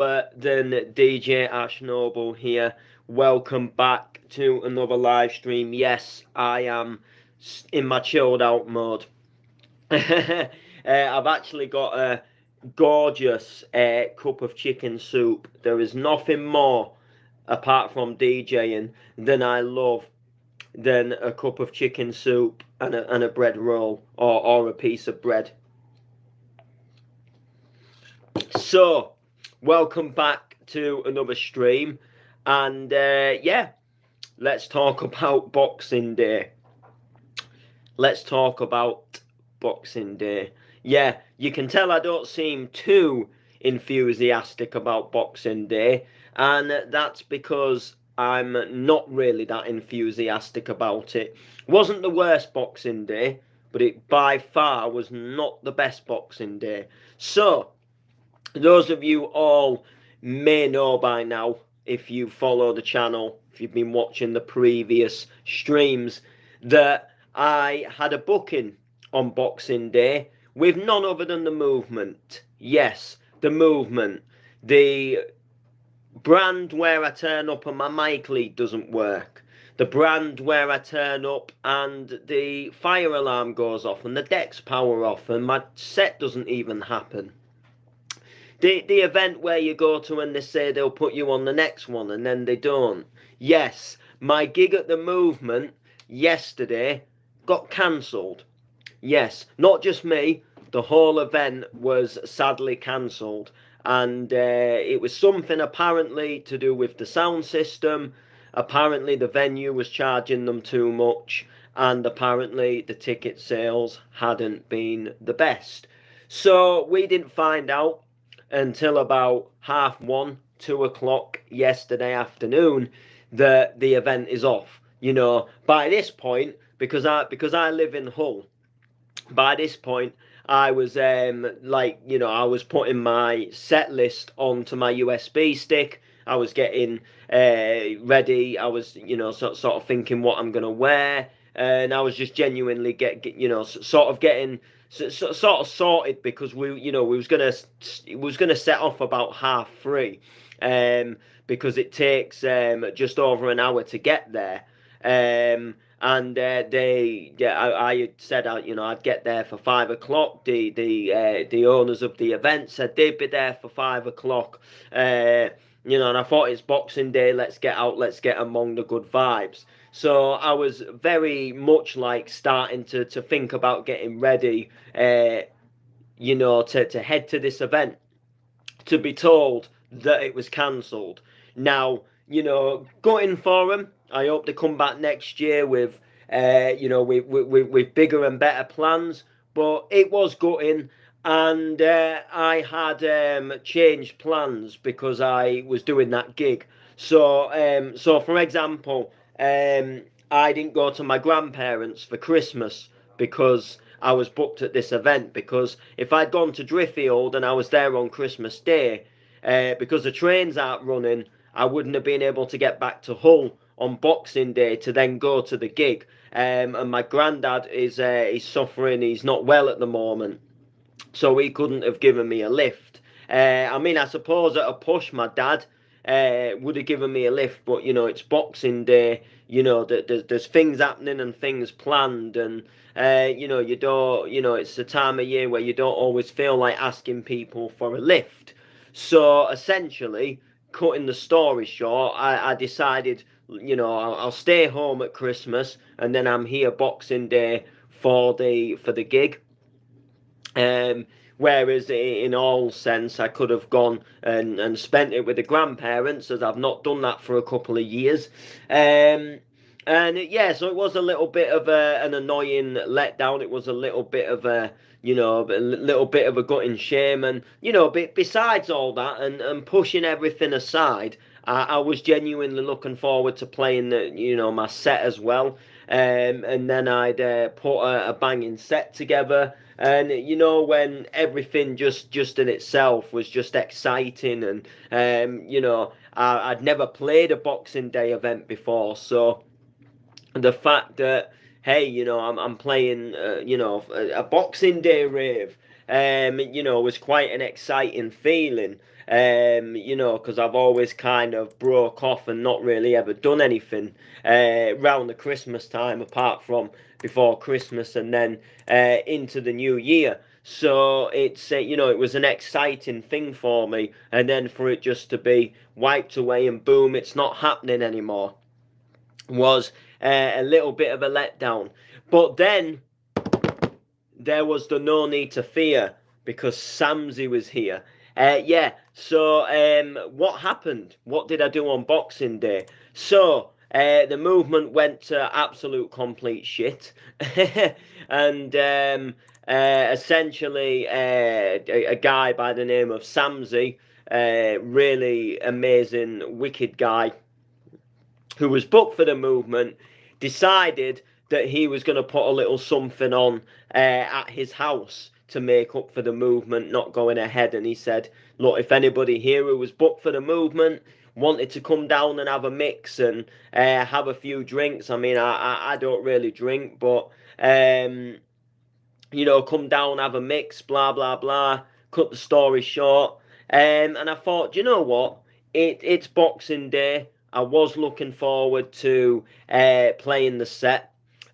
Then DJ Ash Noble here. Welcome back to another live stream. Yes, I am in my chilled out mode. I've actually got a gorgeous cup of chicken soup. There is nothing more apart from DJing than I love than a cup of chicken soup and a bread roll or a piece of bread. So, welcome back to another stream, and yeah, let's talk about Boxing Day. Let's talk about Boxing Day. Yeah, you can tell I don't seem too enthusiastic about Boxing Day, and that's because I'm not really that enthusiastic about it. Wasn't the worst Boxing Day, but it by far was not the best Boxing Day. So, those of you all may know by now, if you follow the channel, if you've been watching the previous streams, that I had a booking on Boxing Day with none other than The Movement. Yes, The Movement. The brand where I turn up and my mic lead doesn't work. The brand where I turn up and the fire alarm goes off and the decks power off and my set doesn't even happen. The event where you go to and they say they'll put you on the next one and then they don't. Yes, my gig at The Movement yesterday got cancelled. Yes, not just me, the whole event was sadly cancelled. And it was something apparently to do with the sound system. Apparently the venue was charging them too much. And apparently the ticket sales hadn't been the best. So we didn't find out until about 1:30, 2 o'clock yesterday afternoon that the event is off. You know, by this point, because I live in Hull, by this point I was I was putting my set list onto my USB stick. I was getting ready. I was sort of thinking what I'm gonna wear, and I was just genuinely sort of getting sort of sorted because we was gonna set off about 3:30, because it takes just over an hour to get there. And I had said I'd get there for 5 o'clock. The owners of the event said they'd be there for 5 o'clock. And I thought it's Boxing Day. Let's get out. Let's get among the good vibes. So I was very much like starting to think about getting ready, to head to this event, to be told that it was cancelled. Now, gutting for them. I hope they come back next year with, with bigger and better plans. But it was gutting, and I had changed plans because I was doing that gig. So for example, I didn't go to my grandparents for Christmas because I was booked at this event. Because if I'd gone to Driffield and I was there on Christmas Day, because the trains aren't running, I wouldn't have been able to get back to Hull on Boxing Day to then go to the gig. And my granddad is he's suffering. He's not well at the moment, so he couldn't have given me a lift. I suppose at a push, my dad would have given me a lift, but it's Boxing Day. There's things happening and things planned, and you don't. It's the time of year where you don't always feel like asking people for a lift. So essentially, cutting the story short, I decided, I'll stay home at Christmas, and then I'm here Boxing Day for the gig. Whereas in all sense, I could have gone and spent it with the grandparents, as I've not done that for a couple of years. So it was a little bit of an annoying letdown. It was a little bit of a little bit of a gutting shame, and besides all that, and pushing everything aside, I was genuinely looking forward to playing my set as well. And then I'd put a banging set together, and when everything just in itself was just exciting, and I'd never played a Boxing Day event before, so the fact that, hey, I'm playing a Boxing Day rave, was quite an exciting feeling. You know, because I've always kind of broke off and not really ever done anything around the Christmas time, apart from before Christmas and then into the new year. So it's you know, it was an exciting thing for me, and then for it just to be wiped away and boom, it's not happening anymore, was a little bit of a letdown. But then there was the no need to fear because Samsy was here. Yeah, so what happened? What did I do on Boxing Day? So the movement went to absolute complete shit. And essentially a guy by the name of Samsy, really amazing, wicked guy, who was booked for the movement, decided that he was going to put a little something on at his house to make up for the movement not going ahead. And he said, look, if anybody here who was booked for the movement wanted to come down and have a mix and have a few drinks, I mean, I don't really drink, but, you know, come down, have a mix, blah, blah, blah, cut the story short. And I thought, you know what? It's Boxing Day. I was looking forward to playing the set,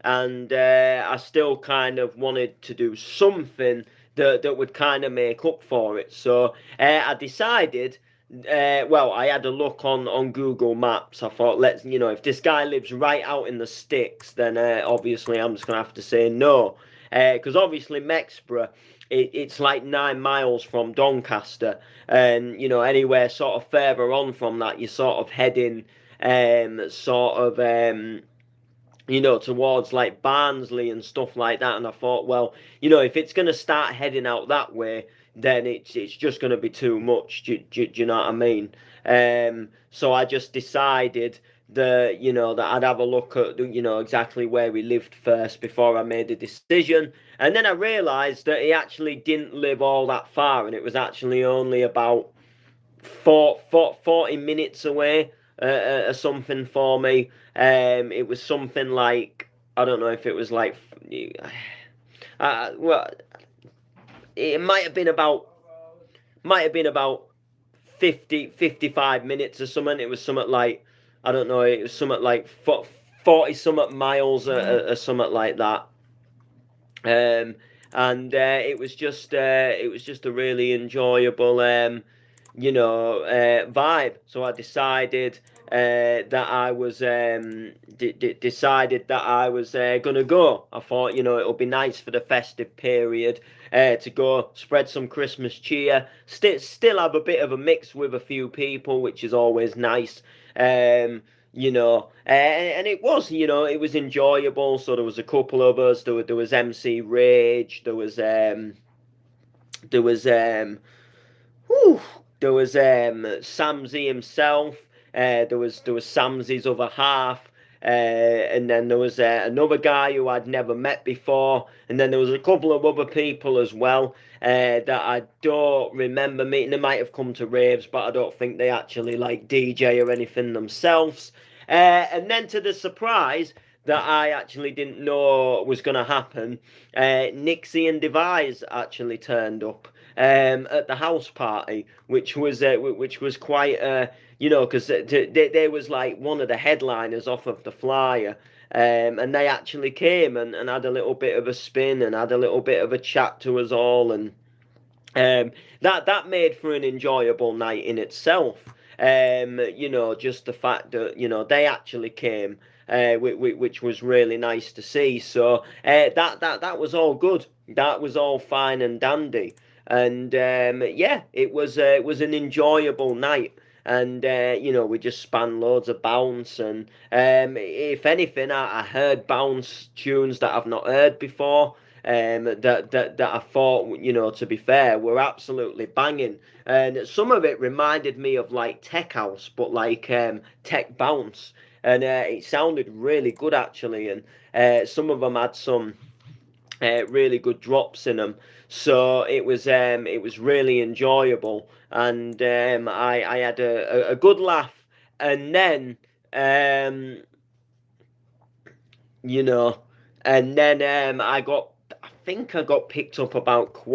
and I still kind of wanted to do something that would kind of make up for it. So I decided, well, I had a look on Google Maps. I thought, let's, you know, if this guy lives right out in the sticks, then obviously I'm just going to have to say no. Because obviously Mexborough, it's like 9 miles from Doncaster, and you know, anywhere sort of further on from that, you're sort of heading you know, towards like Barnsley and stuff like that. And I thought, well, you know, if it's going to start heading out that way, then it's just going to be too much. Do you know what I mean? So I just decided that, you know, that I'd have a look at, you know, exactly where he lived first before I made a decision. And then I realised that he actually didn't live all that far, and it was actually only about 40 minutes away or something for me. It was something like, I don't know if it was like, well, it might have been about 55 minutes or something. It was something like, I don't know, it was something like 40 something miles or something like that. And it was just a really enjoyable you know, vibe. So I decided that I was decided that I was gonna go. I thought, you know, it'll be nice for the festive period to go spread some Christmas cheer. Still have a bit of a mix with a few people, which is always nice. You know, and it was, you know, it was enjoyable. So there was a couple of us. There was MC Rage. There was whew, there was Samsy himself. There was Samsy's other half. And then there was another guy who I'd never met before, and then there was a couple of other people as well that I don't remember meeting. They might have come to raves, but I don't think they actually like DJ or anything themselves. And then to the surprise that I actually didn't know was going to happen, Nixie and Devise actually turned up at the house party, which was quite you know, because they was like one of the headliners off of the flyer. And they actually came and had a little bit of a spin and had a little bit of a chat to us all, and that made for an enjoyable night in itself. You know, just the fact that, you know, they actually came, which was really nice to see. So that was all good. That was all fine and dandy. And yeah, it was an enjoyable night. And you know, we just span loads of bounce, and if anything, I heard bounce tunes that I've not heard before. That I thought, you know, to be fair, were absolutely banging, and some of it reminded me of like tech house, but like tech bounce, and it sounded really good actually, and some of them had some really good drops in them. So it was really enjoyable, and I had a good laugh, and then you know, and then I think I got picked up about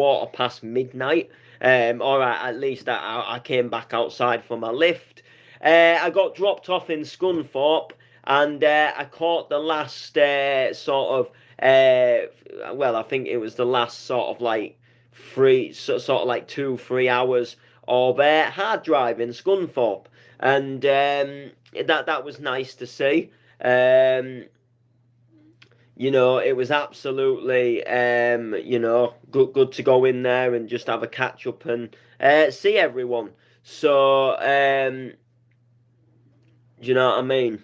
midnight. Or at least I came back outside for my lift. I got dropped off in Scunthorpe, and I caught the last sort of well, I think it was the last sort of like sort of like 2-3 hours of hard driving Scunthorpe, and that was nice to see. You know, it was absolutely you know, good to go in there and just have a catch up and see everyone. So do you know what I mean?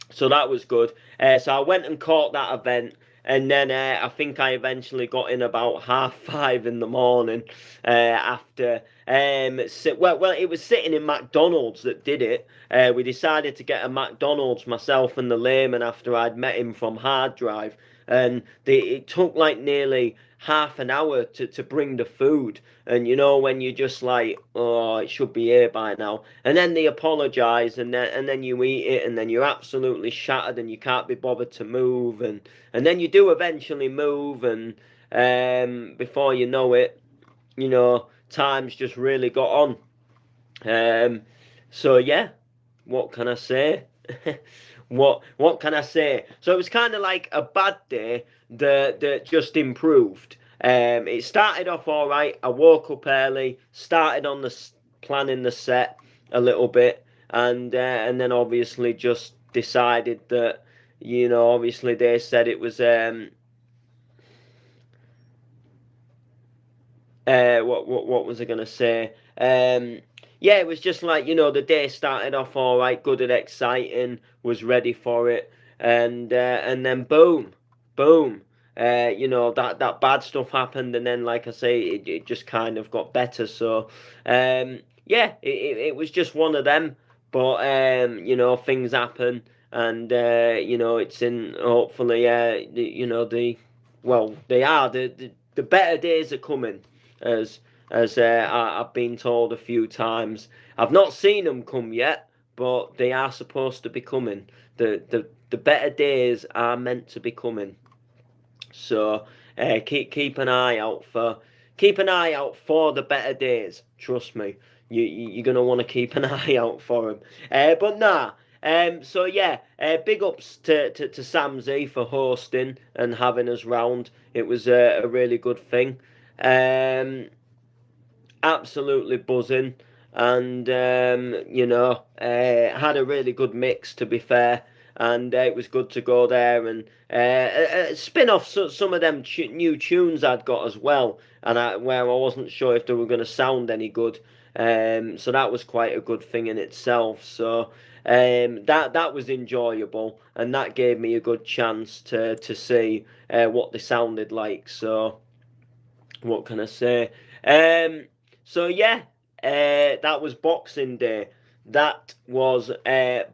So that was good. So I went and caught that event, and then I think I eventually got in about 5:30 in the morning. After well, it was sitting in McDonald's that did it. We decided to get a McDonald's, myself and the layman, after I'd met him from Hard Drive, and it took like nearly half an hour to bring the food. And you know, when you're just like, oh, it should be here by now, and then they apologise, and then you eat it, and then you're absolutely shattered, and you can't be bothered to move, and then you do eventually move, and before you know it, you know, time's just really got on. So yeah, what can I say? What can I say? So it was kind of like a bad day that just improved. It started off all right. I woke up early, started on the planning the set a little bit, and then obviously just decided that, you know, obviously they said it was what was I gonna say? Yeah, it was just like, you know, the day started off all right, good and exciting, was ready for it, and then boom, boom. You know, that bad stuff happened, and then, like I say, it just kind of got better. So, yeah, it was just one of them. But you know, things happen, and you know, it's in, hopefully, you know, well, they are the better days are coming, as I've been told a few times. I've not seen them come yet, but they are supposed to be coming. The better days are meant to be coming. So keep an eye out for the better days. Trust me, you're gonna want to keep an eye out for them. But nah. So yeah, big ups to Sam Z for hosting and having us round. It was a really good thing. Absolutely buzzing, and you know, had a really good mix, to be fair, and it was good to go there and spin off some of them new tunes I'd got as well, and where I wasn't sure if they were going to sound any good. So that was quite a good thing in itself. So that was enjoyable, and that gave me a good chance to see what they sounded like. So what can I say? So yeah, that was Boxing Day. That was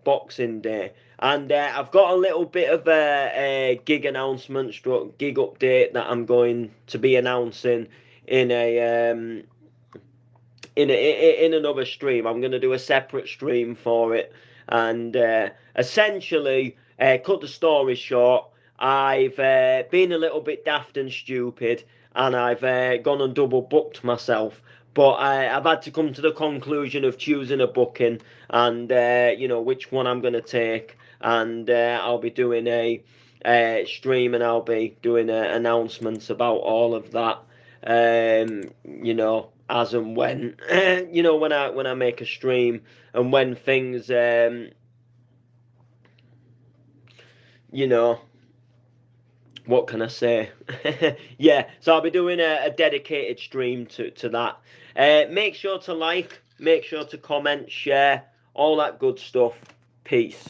Boxing Day, and I've got a little bit of a gig announcement, stroke gig update that I'm going to be announcing in in another stream. I'm going to do a separate stream for it, and essentially, cut the story short, I've been a little bit daft and stupid, and I've gone and double booked myself. But I've had to come to the conclusion of choosing a booking, and you know, which one I'm going to take, and I'll be doing a stream, and I'll be doing announcements about all of that. You know, as and when, you know, when I make a stream, and when things you know, what can I say? Yeah, so I'll be doing a dedicated stream to that. Make sure to like, make sure to comment, share, all that good stuff. Peace.